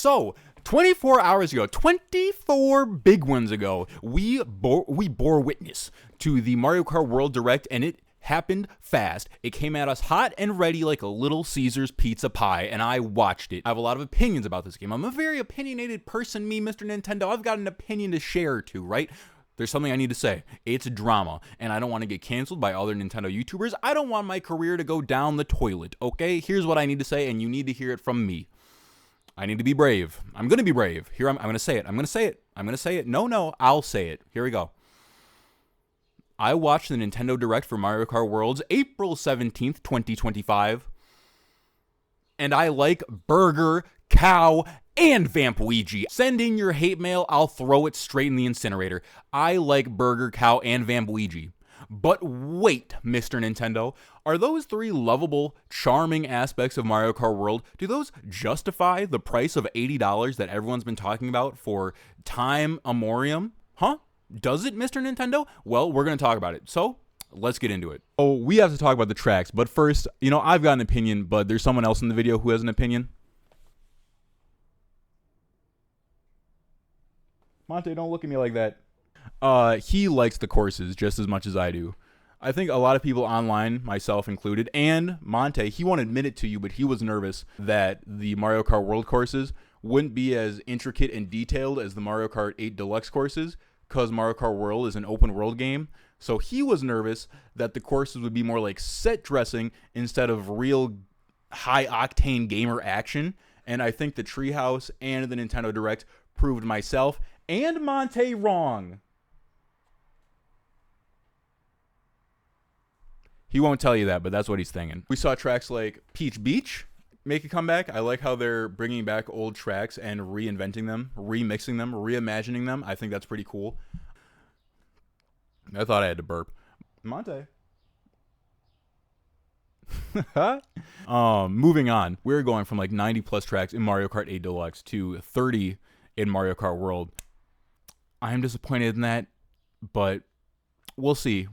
So, 24 hours ago, 24 big ones ago, we bore witness to the Mario Kart World Direct, and it happened fast. It came at us hot and ready like a Little Caesars pizza pie, and I watched it. I have a lot of opinions about this game. I'm a very opinionated person, me, Mr. Nintendo. I've got an opinion to share too, right? There's something I need to say. It's drama, and I don't want to get canceled by other Nintendo YouTubers. I don't want my career to go down the toilet, okay? Here's what I need to say, and you need to hear it from me. I need to be brave. I'm going to be brave. Here, I'm going to say it. I'm going to say it. I'm going to say it. No, I'll say it. Here we go. I watched the Nintendo Direct for Mario Kart Worlds April 17th, 2025. And I like Burger, Cow, and Vampluigi. Send in your hate mail. I'll throw it straight in the incinerator. I like Burger, Cow, and Vampluigi. But wait, Mr. Nintendo, are those three lovable, charming aspects of Mario Kart World, do those justify the price of $80 that everyone's been talking about for time immemorial? Huh? Does it, Mr. Nintendo? Well, we're going to talk about it. So, let's get into it. Oh, we have to talk about the tracks, but first, I've got an opinion, but there's someone else in the video who has an opinion. Monte, don't look at me like that. He likes the courses just as much as I do. I think a lot of people online, myself included, and Monte, he won't admit it to you, but he was nervous that the Mario Kart World courses wouldn't be as intricate and detailed as the Mario Kart 8 Deluxe courses, because Mario Kart World is an open world game. So he was nervous that the courses would be more like set dressing instead of real high octane gamer action. And I think the Treehouse and the Nintendo Direct proved myself and Monte wrong. He won't tell you that, but that's what he's thinking. We saw tracks like Peach Beach make a comeback. I like how they're bringing back old tracks and reinventing them, remixing them, reimagining them. I think that's pretty cool. I thought I had to burp. Monte. Moving on. We're going from like 90 plus tracks in Mario Kart 8 Deluxe to 30 in Mario Kart World. I am disappointed in that, but we'll see.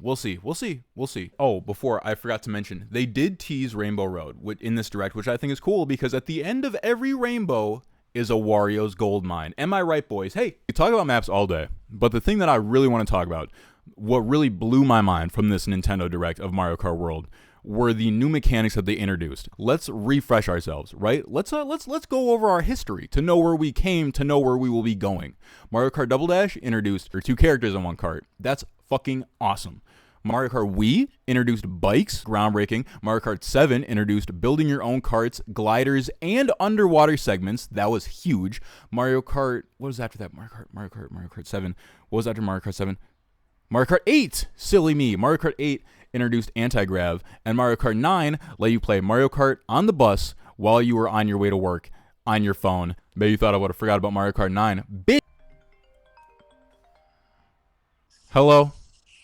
Oh, before I forgot to mention, they did tease Rainbow Road in this Direct, which I think is cool because at the end of every rainbow is a Wario's gold mine. Am I right, boys? Hey, we talk about maps all day, but the thing that I really want to talk about, what really blew my mind from this Nintendo Direct of Mario Kart World, were the new mechanics that they introduced. Let's refresh ourselves, right? Let's go over our history to know where we came, to know where we will be going. Mario Kart Double Dash introduced 2 characters in one cart. That's fucking awesome. Mario Kart Wii introduced bikes, groundbreaking. Mario Kart 7 introduced building your own carts, gliders, and underwater segments. That was huge. Mario Kart, what was after that? Mario Kart 7. What was after Mario Kart 7? Mario Kart 8, silly me. Mario Kart 8 introduced anti-grav, and Mario Kart 9 let you play Mario Kart on the bus while you were on your way to work on your phone. Maybe you thought I would have forgot about Mario Kart 9. Bitch. Hello.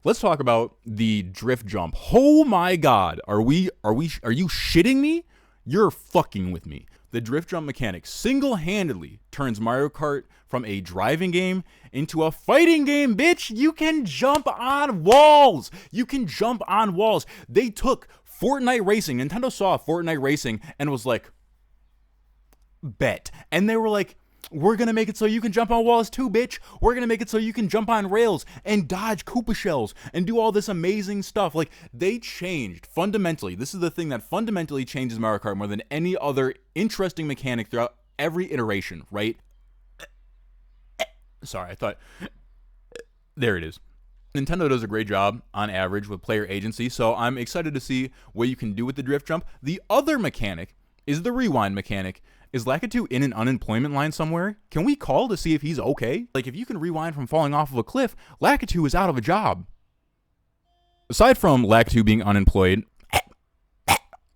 Let's talk about the drift jump. Oh my god. Are you shitting me? You're fucking with me. The drift jump mechanic single-handedly turns Mario Kart from a driving game into a fighting game, bitch. You can jump on walls. They took Fortnite Racing. Nintendo saw Fortnite Racing and was like, bet. And they were like, we're going to make it so you can jump on walls too, bitch. We're going to make it so you can jump on rails and dodge Koopa shells and do all this amazing stuff. Like, they changed fundamentally. This is the thing that fundamentally changes Mario Kart more than any other interesting mechanic throughout every iteration, right? Sorry, I thought... There it is. Nintendo does a great job, on average, with player agency, so I'm excited to see what you can do with the drift jump. The other mechanic is the rewind mechanic. Is Lakitu in an unemployment line somewhere? Can we call to see if he's okay? Like, if you can rewind from falling off of a cliff, Lakitu is out of a job. Aside from Lakitu being unemployed,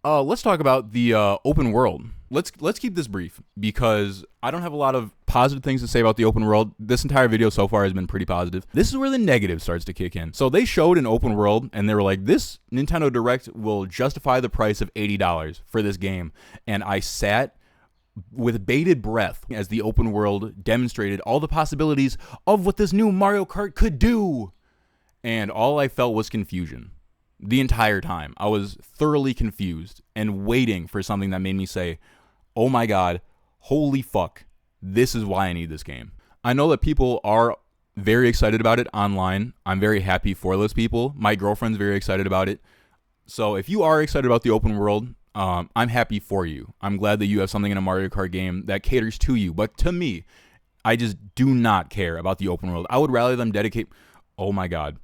let's talk about the open world. Let's keep this brief because I don't have a lot of positive things to say about the open world. This entire video so far has been pretty positive. This is where the negative starts to kick in. So they showed an open world and they were like, this Nintendo Direct will justify the price of $80 for this game. And I sat with bated breath as the open world demonstrated all the possibilities of what this new Mario Kart could do. And all I felt was confusion. The entire time, I was thoroughly confused and waiting for something that made me say, oh my god, holy fuck, this is why I need this game. I know that people are very excited about it online. I'm very happy for those people. My girlfriend's very excited about it. So if you are excited about the open world, I'm happy for you. I'm glad that you have something in a Mario Kart game that caters to you. But to me, I just do not care about the open world. I would rather them dedicate, oh my God,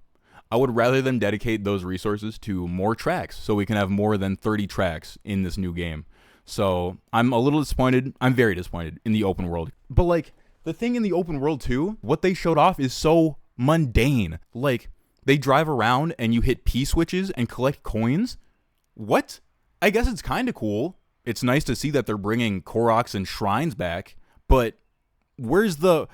I would rather them dedicate those resources to more tracks so we can have more than 30 tracks in this new game. So I'm a little disappointed. I'm very disappointed in the open world. But like the thing in the open world too, what they showed off is so mundane. Like they drive around and you hit P switches and collect coins. What? I guess it's kind of cool. It's nice to see that they're bringing Koroks and shrines back, but where's the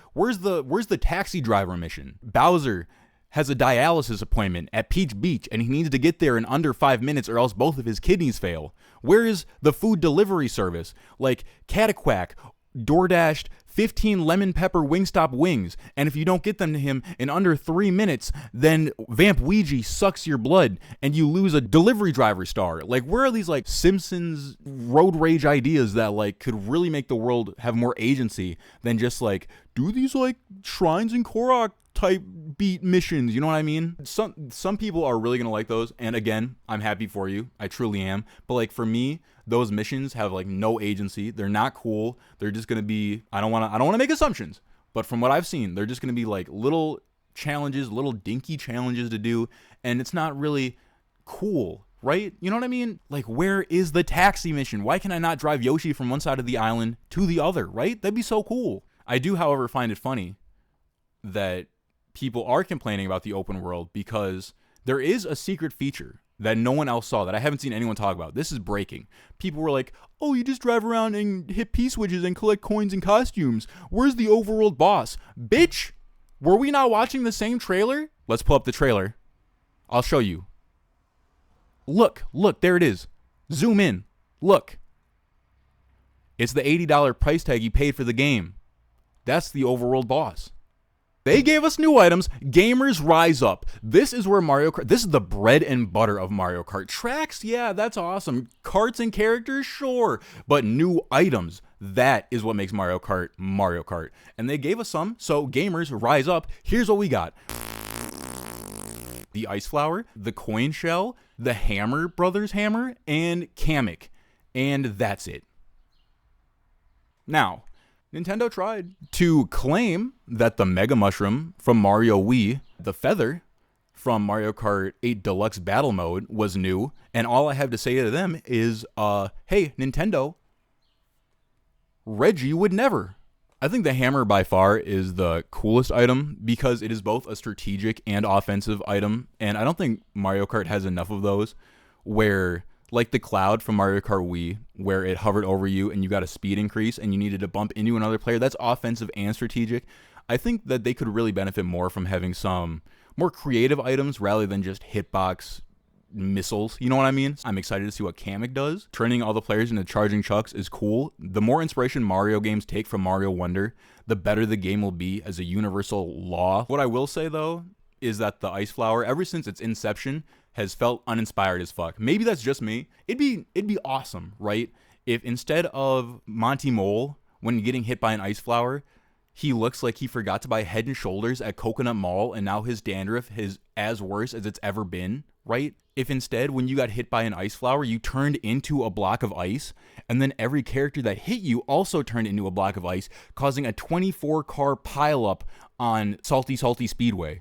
taxi driver mission? Bowser has a dialysis appointment at Peach Beach and he needs to get there in under 5 minutes or else both of his kidneys fail. Where is the food delivery service? Like Cataquack DoorDashed 15 lemon pepper Wingstop wings, and if you don't get them to him in under 3 minutes, then Vamp Ouija sucks your blood and you lose a delivery driver star. Like, where are these like Simpsons road rage ideas that like could really make the world have more agency than just like do these like shrines and Korok type beat missions? You know what I mean? Some people are really gonna like those, and again, I'm happy for you. I truly am. But like for me, those missions have like no agency. They're not cool. They're just gonna be, I don't wanna make assumptions, but from what I've seen, they're just gonna be like little challenges, little dinky challenges to do, and it's not really cool, right? You know what I mean? Like, where is the taxi mission? Why can I not drive Yoshi from one side of the island to the other, right? That'd be so cool. I do, however, find it funny that people are complaining about the open world because there is a secret feature that no one else saw, that I haven't seen anyone talk about. This is breaking. People were like, oh, you just drive around and hit P-switches and collect coins and costumes. Where's the overworld boss? Bitch, were we not watching the same trailer? Let's pull up the trailer. I'll show you. Look, there it is. Zoom in. Look. It's the $80 price tag you paid for the game. That's the overworld boss. They gave us new items. Gamers rise up. This is where Mario Kart, this is the bread and butter of Mario Kart. Tracks, yeah, that's awesome. Karts and characters, sure. But new items, that is what makes Mario Kart Mario Kart. And they gave us some, so gamers rise up. Here's what we got. The Ice Flower, the Coin Shell, the Hammer Brothers Hammer, and Kamek. And that's it. Now, Nintendo tried to claim that the Mega Mushroom from Mario Wii, the Feather from Mario Kart 8 Deluxe Battle Mode was new, and all I have to say to them is, hey, Nintendo, Reggie would never. I think the hammer by far is the coolest item because it is both a strategic and offensive item, and I don't think Mario Kart has enough of those where, like the cloud from Mario Kart Wii, where it hovered over you and you got a speed increase and you needed to bump into another player. That's offensive and strategic. I think that they could really benefit more from having some more creative items rather than just hitbox missiles. You know what I mean? I'm excited to see what Kamek does. Turning all the players into charging chucks is cool. The more inspiration Mario games take from Mario Wonder, the better the game will be as a universal law. What I will say, though, is that the Ice Flower, ever since its inception, has felt uninspired as fuck. Maybe that's just me. It'd be awesome, right? If instead of Monty Mole, when getting hit by an Ice Flower, he looks like he forgot to buy Head and Shoulders at Coconut Mall and now his dandruff is as worse as it's ever been, right? If instead, when you got hit by an Ice Flower, you turned into a block of ice, and then every character that hit you also turned into a block of ice, causing a 24-car pileup on Salty Speedway,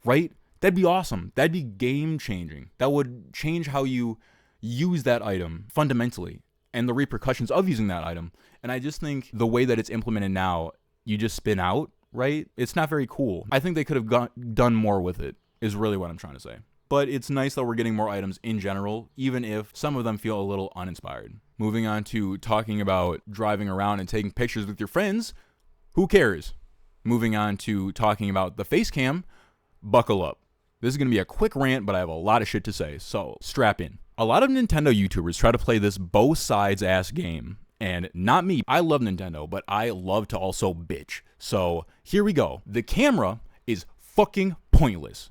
right? That'd be awesome. That'd be game-changing. That would change how you use that item fundamentally and the repercussions of using that item. And I just think the way that it's implemented now, you just spin out, right? It's not very cool. I think they could have done more with it, is really what I'm trying to say. But it's nice that we're getting more items in general, even if some of them feel a little uninspired. Moving on to talking about driving around and taking pictures with your friends, who cares? Moving on to talking about the face cam, buckle up. This is going to be a quick rant, but I have a lot of shit to say, so strap in. A lot of Nintendo YouTubers try to play this both sides ass game, and not me. I love Nintendo, but I love to also bitch. So here we go. The camera is fucking pointless.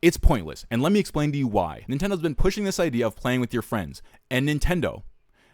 It's pointless, and let me explain to you why. Nintendo's been pushing this idea of playing with your friends, and Nintendo,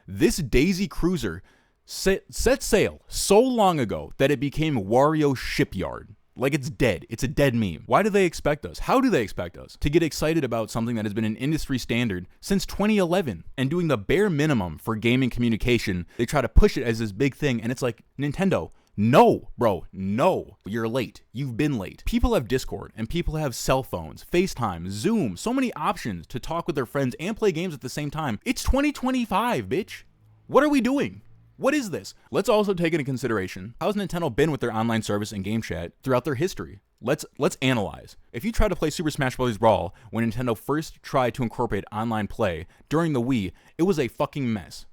this Daisy Cruiser set sail so long ago that it became Wario Shipyard. Like, it's dead. It's a dead meme. Why do they expect us? How do they expect us to get excited about something that has been an industry standard since 2011 and doing the bare minimum for gaming communication? They try to push it as this big thing, and it's like, Nintendo, no, bro, no. You're late. You've been late. People have Discord, and people have cell phones, FaceTime, Zoom, so many options to talk with their friends and play games at the same time. It's 2025, bitch. What are we doing? What is this? Let's also take into consideration, how's Nintendo been with their online service and game chat throughout their history? Let's analyze. If you try to play Super Smash Bros. Brawl when Nintendo first tried to incorporate online play during the Wii, it was a fucking mess.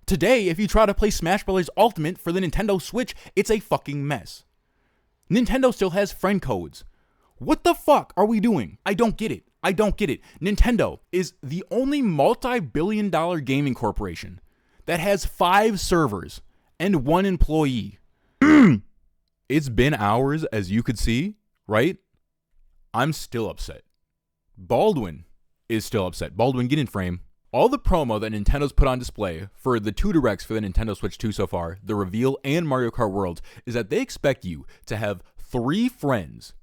Today, if you try to play Smash Bros. Ultimate for the Nintendo Switch, it's a fucking mess. Nintendo still has friend codes. What the fuck are we doing? I don't get it. Nintendo is the only multi-billion-dollar gaming corporation that has 5 servers and 1 employee. It's been hours, as you could see, right? I'm still upset. Baldwin is still upset. Baldwin, get in frame. All the promo that Nintendo's put on display for the 2 directs for the Nintendo Switch 2 so far, the reveal and Mario Kart World, is that they expect you to have 3 friends.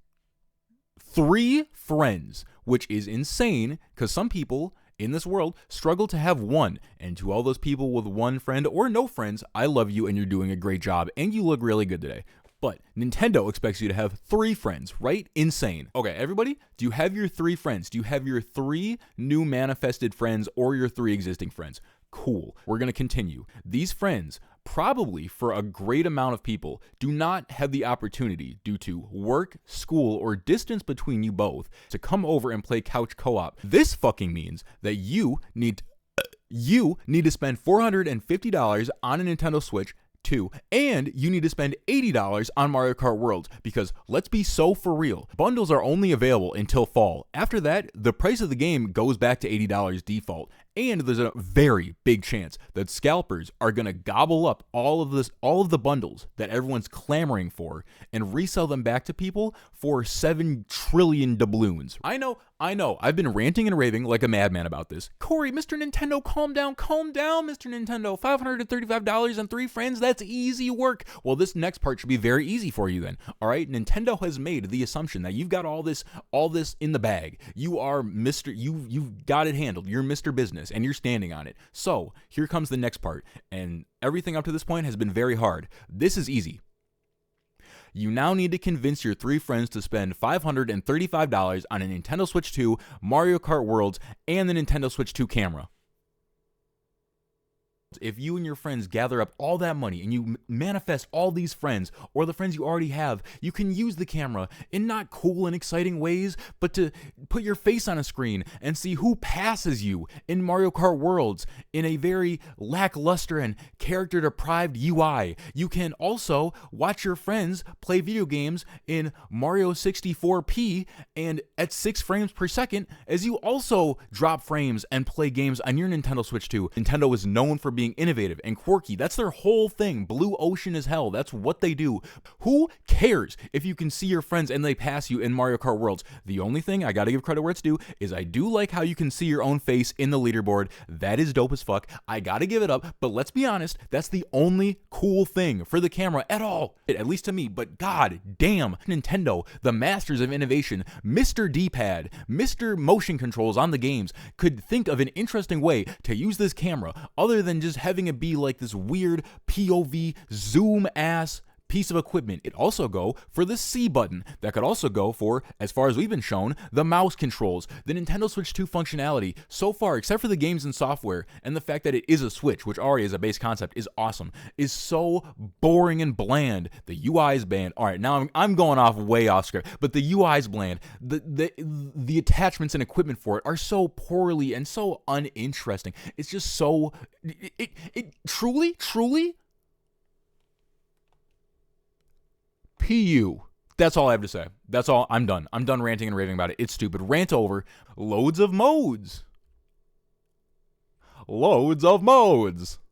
3 friends, which is insane, because some people in this world struggle to have one. And to all those people with 1 friend or no friends, I love you and you're doing a great job and you look really good today. But Nintendo expects you to have 3 friends, right? Insane. Okay, everybody, do you have your 3 friends? Do you have your 3 new manifested friends or your 3 existing friends? Cool. We're going to continue. These friends, probably for a great amount of people, do not have the opportunity due to work, school, or distance between you both to come over and play couch co-op. This fucking means that you need to spend $450 on a Nintendo Switch 2, and you need to spend $80 on Mario Kart World, because let's be so for real, bundles are only available until fall. After that, the price of the game goes back to $80 default, and there's a very big chance that scalpers are going to gobble up all of the bundles that everyone's clamoring for and resell them back to people for 7 trillion doubloons. I know, I've been ranting and raving like a madman about this. Corey, Mr. Nintendo, calm down, Mr. Nintendo. $535 and 3 friends, that's easy work. Well, this next part should be very easy for you then. All right, Nintendo has made the assumption that you've got all this in the bag. You are you've got it handled. You're Mr. Business and you're standing on it. So here comes the next part, and everything up to this point has been very hard. This is easy. You now need to convince your 3 friends to spend $535 on a Nintendo Switch 2, Mario Kart Worlds, and the Nintendo Switch 2 camera. If you and your friends gather up all that money and you manifest all these friends or the friends you already have, you can use the camera in not cool and exciting ways, but to put your face on a screen and see who passes you in Mario Kart Worlds in a very lackluster and character-deprived UI. You can also watch your friends play video games in Mario 64p and at 6 frames per second as you also drop frames and play games on your Nintendo Switch 2. Nintendo is known for being innovative and quirky. That's their whole thing. Blue ocean as hell. That's what they do. Who cares if you can see your friends and they pass you in Mario Kart Worlds? The only thing I gotta give credit where it's due is I do like how you can see your own face in the leaderboard. That is dope as fuck. I gotta give it up, but let's be honest, that's the only cool thing for the camera at all. At least to me, but god damn, Nintendo, the masters of innovation, Mr. D-pad, Mr. Motion Controls on the games, could think of an interesting way to use this camera other than just having it be like this weird POV zoom ass piece of equipment. It also go for the C button. That could also go for, as far as we've been shown, the mouse controls. The Nintendo Switch 2 functionality so far, except for the games and software and the fact that it is a Switch, which already is a base concept, is awesome, is so boring and bland. The UI is bland. All right, now I'm going way off script, but the UI is bland. The attachments and equipment for it are so poorly and so uninteresting. It's just so it truly PU. That's all I have to say. That's all. I'm done. I'm done ranting and raving about it. It's stupid. Rant over. Loads of modes.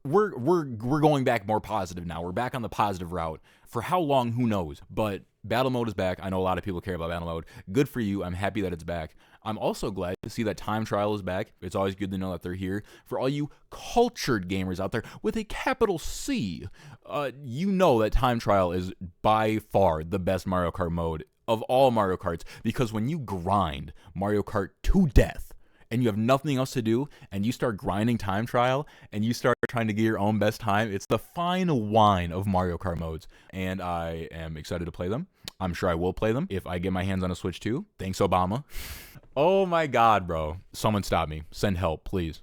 we're going back more positive now. We're back on the positive route. For how long, who knows? But battle mode is back. I know a lot of people care about battle mode. Good for you. I'm happy that it's back. I'm also glad to see that time trial is back. It's always good to know that they're here. For all you cultured gamers out there with a capital C, you know that time trial is by far the best Mario Kart mode of all Mario Karts, because when you grind Mario Kart to death and you have nothing else to do and you start grinding time trial and you start trying to get your own best time, it's the fine wine of Mario Kart modes, and I am excited to play them. I'm sure I will play them if I get my hands on a Switch 2. Thanks, Obama. Oh my God, bro. Someone stop me. Send help, please.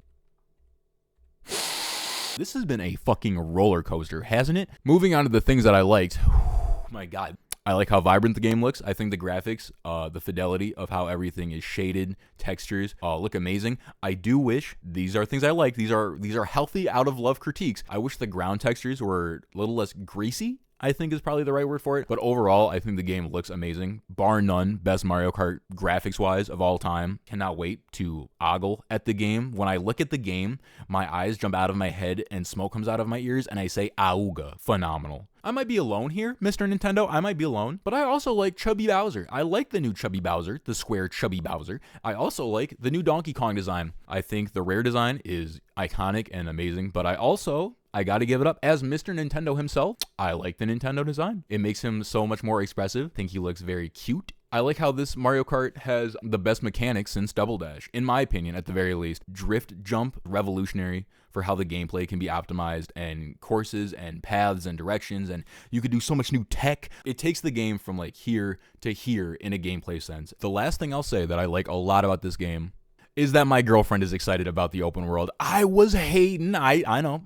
This has been a fucking roller coaster, hasn't it? Moving on to the things that I liked. Oh my God. I like how vibrant the game looks. I think the graphics, the fidelity of how everything is shaded, textures, look amazing. I do wish, these are things I like. These are healthy, out of love critiques. I wish the ground textures were a little less greasy, I think is probably the right word for it. But overall, I think the game looks amazing. Bar none, best Mario Kart graphics-wise of all time. Cannot wait to ogle at the game. When I look at the game, my eyes jump out of my head and smoke comes out of my ears, and I say, auga. Phenomenal. I might be alone here, Mr. Nintendo. I might be alone. But I also like Chubby Bowser. I like the new Chubby Bowser, the square Chubby Bowser. I also like the new Donkey Kong design. I think the rare design is iconic and amazing, but I gotta give it up. As Mr. Nintendo himself, I like the Nintendo design. It makes him so much more expressive. I think he looks very cute. I like how this Mario Kart has the best mechanics since Double Dash, in my opinion, at the very least. Drift Jump, revolutionary for how the gameplay can be optimized, and courses and paths and directions, and you could do so much new tech. It takes the game from like here to here in a gameplay sense. The last thing I'll say that I like a lot about this game is that my girlfriend is excited about the open world. I was hating. I know.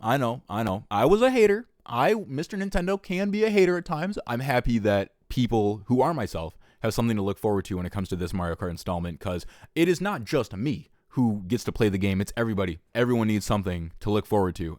I was a hater. Mr. Nintendo can be a hater at times. I'm happy that people who are myself have something to look forward to when it comes to this Mario Kart installment, because it is not just me who gets to play the game. It's everybody. Everyone needs something to look forward to.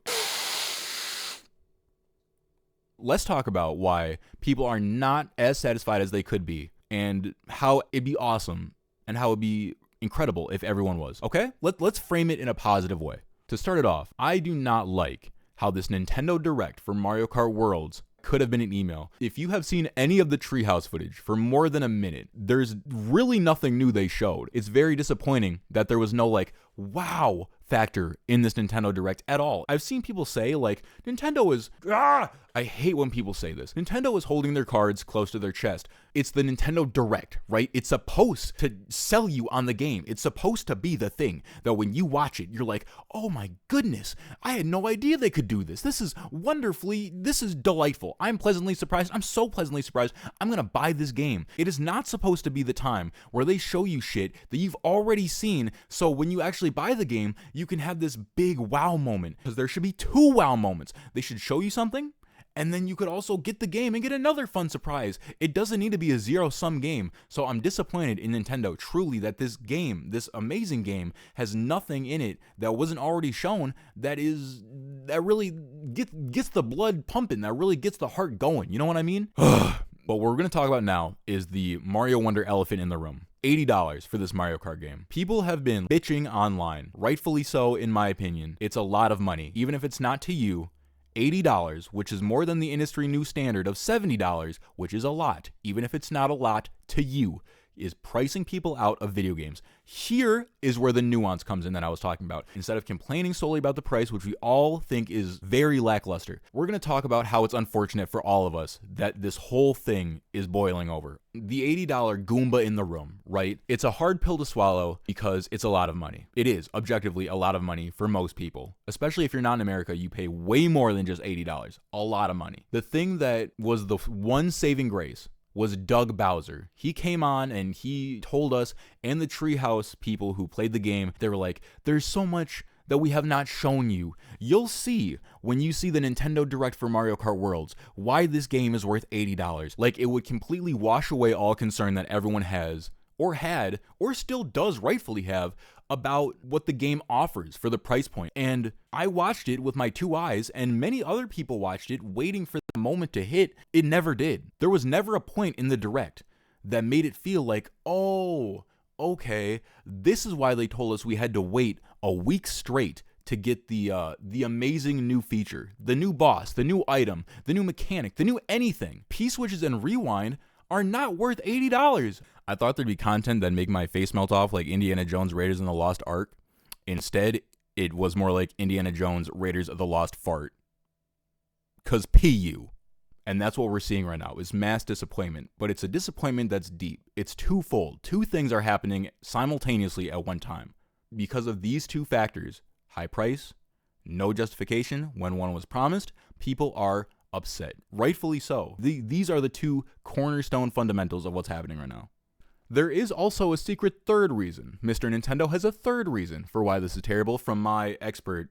Let's talk about why people are not as satisfied as they could be, and how it'd be awesome and how it'd be incredible if everyone was. Okay? Let's frame it in a positive way. To start it off, I do not like how this Nintendo Direct for Mario Kart Worlds could have been an email. If you have seen any of the treehouse footage for more than a minute, there's really nothing new they showed. It's very disappointing that there was no like, wow factor in this Nintendo Direct at all. I've seen people say like, Nintendo is, I hate when people say this. Nintendo is holding their cards close to their chest. It's the Nintendo Direct, right? It's supposed to sell you on the game. It's supposed to be the thing that when you watch it, you're like, oh my goodness, I had no idea they could do this. This is delightful. I'm pleasantly surprised. I'm so pleasantly surprised. I'm gonna buy this game. It is not supposed to be the time where they show you shit that you've already seen, so when you actually buy the game, you can have this big wow moment, because there should be 2 wow moments. They should show you something, and then you could also get the game and get another fun surprise. It doesn't need to be a zero-sum game. So I'm disappointed in Nintendo, truly, that this game, this amazing game, has nothing in it that wasn't already shown that really gets the blood pumping, that really gets the heart going. You know what I mean? What we're going to talk about now is the Mario Wonder elephant in the room. $80 for this Mario Kart game. People have been bitching online, rightfully so in my opinion. It's a lot of money. Even if it's not to you, $80, which is more than the industry new standard of $70, which is a lot, even if it's not a lot to you, is pricing people out of video games. Here is where the nuance comes in that I was talking about. Instead of complaining solely about the price, which we all think is very lackluster, we're going to talk about how it's unfortunate for all of us that this whole thing is boiling over. The $80 Goomba in the room, right? It's a hard pill to swallow because it's a lot of money. It is objectively a lot of money for most people. Especially if you're not in America, you pay way more than just $80. A lot of money. The thing that was the one saving grace was Doug Bowser. He came on and he told us and the Treehouse people who played the game, they were like, there's so much that we have not shown you. You'll see when you see the Nintendo Direct for Mario Kart Worlds why this game is worth $80. Like, it would completely wash away all concern that everyone has or had or still does rightfully have about what the game offers for the price point. And I watched it with my 2 eyes, and many other people watched it waiting for the moment to hit. It never did. There was never a point in the Direct that made it feel like, oh, okay, this is why they told us we had to wait a week straight to get the amazing new feature, the new boss, the new item, the new mechanic, the new anything. P-switches and rewind are not worth $80. I thought there'd be content that'd make my face melt off like Indiana Jones Raiders in the Lost Ark. Instead, it was more like Indiana Jones Raiders of the Lost Fart. 'Cause PU. And that's what we're seeing right now, is mass disappointment. But it's a disappointment that's deep. It's twofold. Two things are happening simultaneously at one time. Because of these two factors, high price, no justification when one was promised, people are upset. Rightfully so. These are the two cornerstone fundamentals of what's happening right now. There is also a secret third reason. Mr. Nintendo has a third reason for why this is terrible from my expert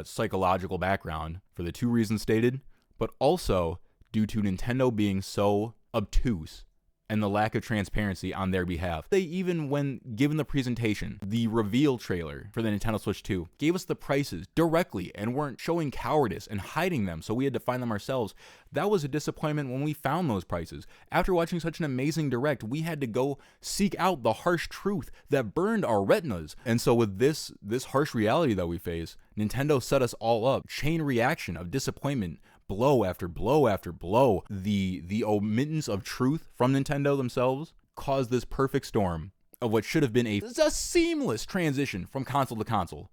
psychological background for the two reasons stated, but also due to Nintendo being so obtuse and the lack of transparency on their behalf. They even, when given the presentation, the reveal trailer for the Nintendo Switch 2, gave us the prices directly and weren't showing cowardice and hiding them, so we had to find them ourselves. That was a disappointment when we found those prices. After watching such an amazing direct, we had to go seek out the harsh truth that burned our retinas. And so with this harsh reality that we face, Nintendo set us all up. Chain reaction of disappointment, blow after blow after blow. The omittance of truth from Nintendo themselves caused this perfect storm of what should have been a seamless transition from console to console.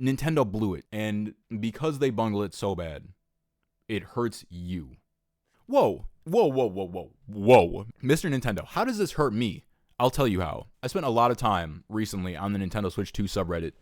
Nintendo blew it, and because they bungle it so bad, it hurts you. Whoa. Mr. Nintendo, how does this hurt me? I'll tell you how. I spent a lot of time recently on the Nintendo Switch 2 subreddit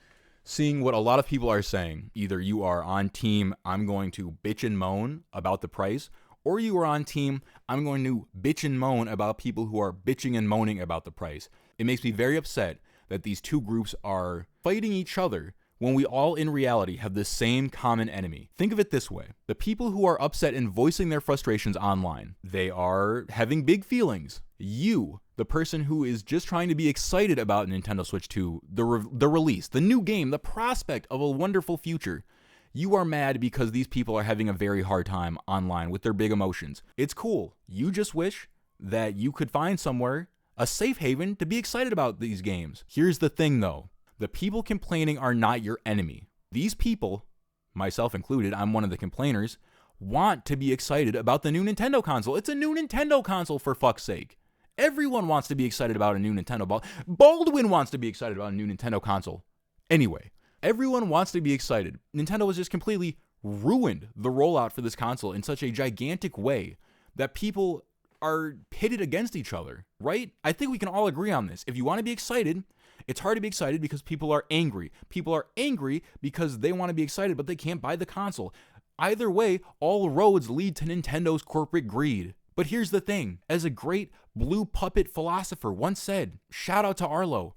seeing what a lot of people are saying. Either you are on team, I'm going to bitch and moan about the price, or you are on team, I'm going to bitch and moan about people who are bitching and moaning about the price. It makes me very upset that these two groups are fighting each other when we all in reality have the same common enemy. Think of it this way. The people who are upset and voicing their frustrations online, they are having big feelings. You, the person who is just trying to be excited about Nintendo Switch 2, the release, the new game, the prospect of a wonderful future, you are mad because these people are having a very hard time online with their big emotions. It's cool. You just wish that you could find somewhere, a safe haven, to be excited about these games. Here's the thing though. The people complaining are not your enemy. These people, myself included, I'm one of the complainers, want to be excited about the new Nintendo console. It's a new Nintendo console, for fuck's sake. Everyone wants to be excited about a new Nintendo. Baldwin wants to be excited about a new Nintendo console. Anyway, everyone wants to be excited. Nintendo has just completely ruined the rollout for this console in such a gigantic way that people are pitted against each other, right? I think we can all agree on this. If you want to be excited, it's hard to be excited because people are angry. People are angry because they want to be excited, but they can't buy the console. Either way, all roads lead to Nintendo's corporate greed. But here's the thing. As a great blue puppet philosopher once said, shout out to Arlo,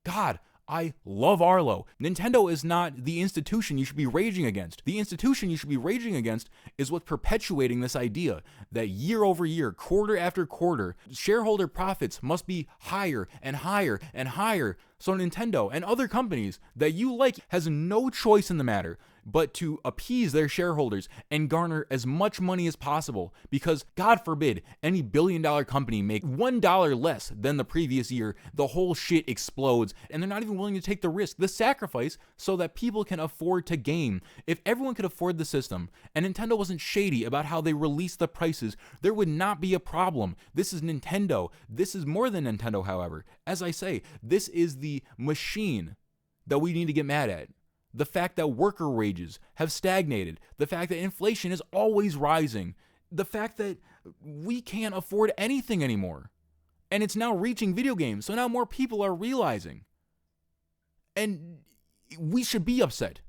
God, I love Arlo. Nintendo is not the institution you should be raging against. The institution you should be raging against is what's perpetuating this idea that year over year, quarter after quarter, shareholder profits must be higher and higher and higher. So Nintendo and other companies that you like has no choice in the matter but to appease their shareholders and garner as much money as possible, because God forbid any billion-dollar company make $1 less than the previous year, the whole shit explodes, and they're not even willing to take the risk, the sacrifice, so that people can afford to game. If everyone could afford the system, and Nintendo wasn't shady about how they released the prices, there would not be a problem. This is Nintendo. This is more than Nintendo, however. As I say, this is the machine that we need to get mad at. The fact that worker wages have stagnated, the fact that inflation is always rising, the fact that we can't afford anything anymore. And it's now reaching video games, so now more people are realizing. And we should be upset.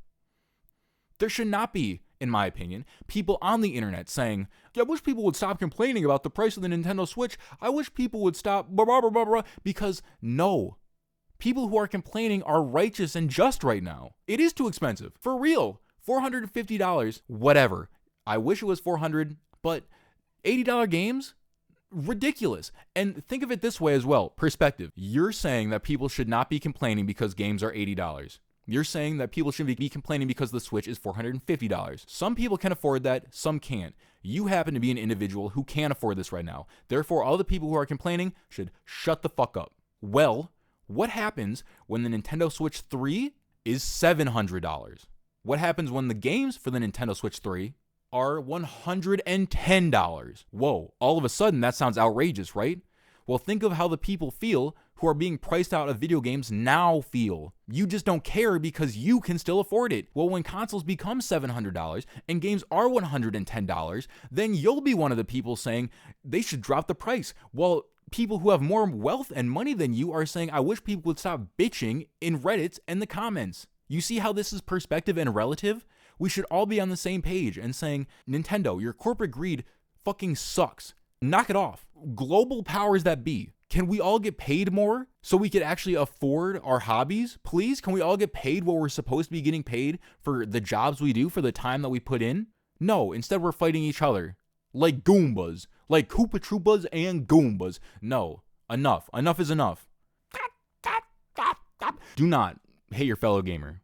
There should not be, in my opinion, people on the internet saying, I wish people would stop complaining about the price of the Nintendo Switch. I wish people would stop, blah, blah, blah, blah, blah, because no. People who are complaining are righteous and just right now. It is too expensive. For real. $450, whatever. I wish it was $400, but $80 games? Ridiculous. And think of it this way as well. Perspective. You're saying that people should not be complaining because games are $80. You're saying that people shouldn't be complaining because the Switch is $450. Some people can afford that, some can't. You happen to be an individual who can afford this right now. Therefore, all the people who are complaining should shut the fuck up. Well, what happens when the Nintendo Switch 3 is $700? What happens when the games for the Nintendo Switch 3 are $110? Whoa, all of a sudden that sounds outrageous, right? Well, think of how the people feel who are being priced out of video games now feel. You just don't care because you can still afford it. Well, when consoles become $700 and games are $110, then you'll be one of the people saying they should drop the price. Well, people who have more wealth and money than you are saying, I wish people would stop bitching in Reddit and the comments. You see how this is perspective and relative? We should all be on the same page and saying, Nintendo, your corporate greed fucking sucks. Knock it off. Global powers that be. Can we all get paid more so we could actually afford our hobbies? Please, can we all get paid what we're supposed to be getting paid for the jobs we do, for the time that we put in? No, instead we're fighting each other. Like Goombas. Like Koopa Troopas and Goombas. No, enough. Enough is enough. Do not hate your fellow gamer.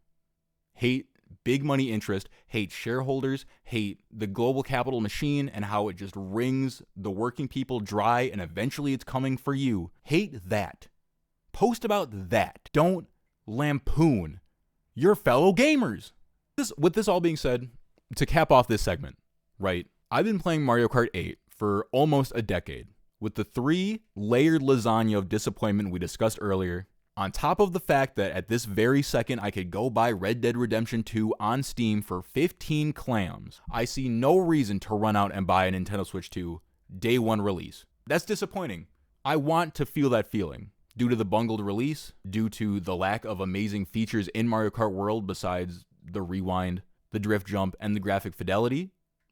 Hate big money interest, hate shareholders, hate the global capital machine and how it just wrings the working people dry and eventually it's coming for you. Hate that. Post about that. Don't lampoon your fellow gamers. With this all being said, to cap off this segment, right? I've been playing Mario Kart 8 for almost a decade with the 3-layered lasagna of disappointment we discussed earlier. On top of the fact that at this very second I could go buy Red Dead Redemption 2 on Steam for 15 clams, I see no reason to run out and buy a Nintendo Switch 2 day one release. That's disappointing. I want to feel that feeling. Due to the bungled release, due to the lack of amazing features in Mario Kart World besides the rewind, the drift jump, and the graphic fidelity,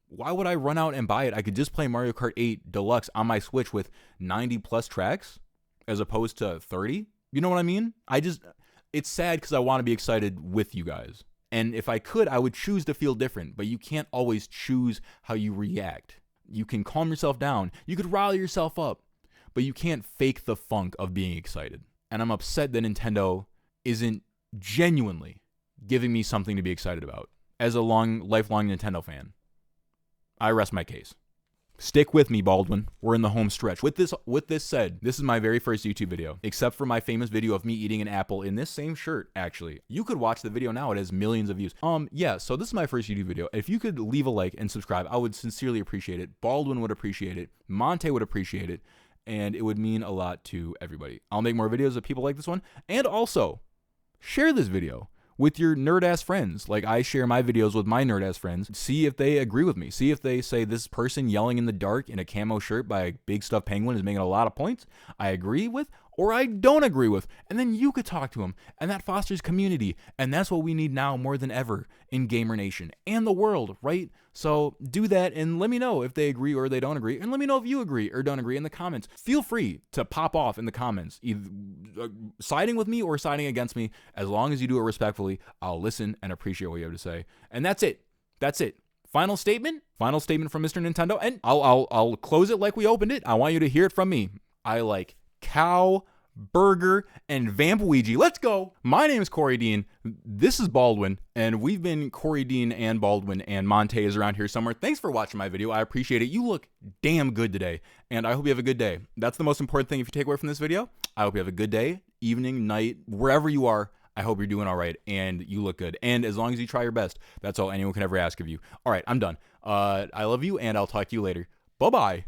why would I run out and buy it? I could just play Mario Kart 8 Deluxe on my Switch with 90 plus tracks as opposed to 30. You know what I mean? It's sad because I want to be excited with you guys. And if I could, I would choose to feel different, but you can't always choose how you react. You can calm yourself down. You could rally yourself up, but you can't fake the funk of being excited. And I'm upset that Nintendo isn't genuinely giving me something to be excited about. As a lifelong Nintendo fan, I rest my case. Stick with me, Baldwin. We're in the home stretch. With this said, this is my very first YouTube video, except for my famous video of me eating an apple in this same shirt, actually. You could watch the video now. It has millions of views. Yeah, so this is my first YouTube video. If you could leave a like and subscribe, I would sincerely appreciate it. Baldwin would appreciate it. Monte would appreciate it. And it would mean a lot to everybody. I'll make more videos of people like this one. And also, share this video with your nerd-ass friends. Like I share my videos with my nerd-ass friends. See if they agree with me. See if they say this person yelling in the dark in a camo shirt by a big stuffed penguin is making a lot of points. I agree with or I don't agree with. And then you could talk to them. And that fosters community. And that's what we need now more than ever in Gamer Nation and the world, right? So do that and let me know if they agree or they don't agree. And let me know if you agree or don't agree in the comments. Feel free to pop off in the comments, either siding with me or siding against me. As long as you do it respectfully, I'll listen and appreciate what you have to say. And that's it. That's it. Final statement from Mr. Nintendo. And I'll close it like we opened it. I want you to hear it from me. I like cow, burger, and Vampluigi. Let's go. My name is Corey Dean. This is Baldwin, and we've been Corey Dean and Baldwin, and Monte is around here somewhere. Thanks for watching my video. I appreciate it. You look damn good today, and I hope you have a good day. That's the most important thing if you take away from this video. I hope you have a good day, evening, night, wherever you are. I hope you're doing all right, and you look good. And as long as you try your best, that's all anyone can ever ask of you. All right, I'm done. I love you, and I'll talk to you later. Bye-bye.